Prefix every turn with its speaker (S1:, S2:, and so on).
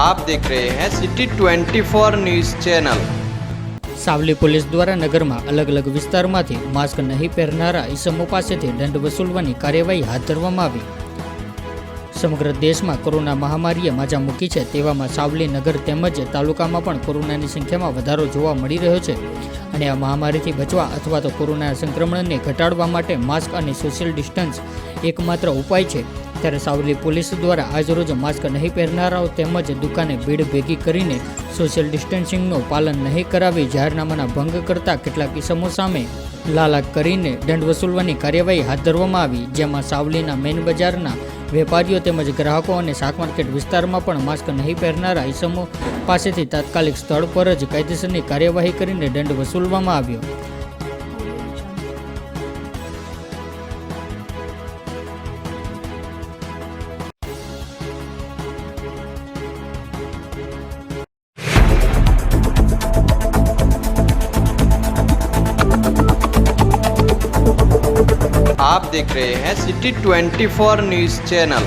S1: आप देख रहे हैं city 24 news channel.
S2: Savli police દ્વારા નગરમાં અલગ અલગ વિસ્તારમાંથી માસ્ક નહીં પહેરનારા ઈસમો પાસેથી દંડ વસૂલવાની કાર્યવાહી હાથ ધરવામાં આવી। સમગ્ર દેશમાં કોરોના મહામારીએ માજા મૂકી છે, તેવામાં સાવલી નગર તેમજ તાલુકામાં પણ કોરોનાની સંખ્યામાં વધારો જોવા મળી રહ્યો છે અને આ મહામારીથી બચવા અથવા તો કોરોના સંક્રમણને ઘટાડવા માટે માસ્ક અને સોશિયલ ડિસ્ટન્સ એકમાત્ર ઉપાય છે। ત્યારે સાવલી પોલીસ દ્વારા આજરોજ માસ્ક નહીં પહેરનારાઓ તેમજ દુકાને ભીડ ભેગી કરીને સોશિયલ ડિસ્ટન્સિંગનું પાલન નહીં કરાવી જાહેરનામાના ભંગ કરતા કેટલાક ઇસમો સામે લાલાક કરીને દંડ વસૂલવાની કાર્યવાહી હાથ ધરવામાં આવી, જેમાં સાવલીના મેઇન બજારના વેપારીઓ તેમજ ગ્રાહકો અને શાક માર્કેટ વિસ્તારમાં પણ માસ્ક નહીં પહેરનારા ઇસમો પાસેથી તાત્કાલિક સ્થળ પર જ કાયદેસરની કાર્યવાહી કરીને દંડ વસૂલવામાં આવ્યો।
S1: आप देख रहे हैं सिटी 24 न्यूज़ चैनल।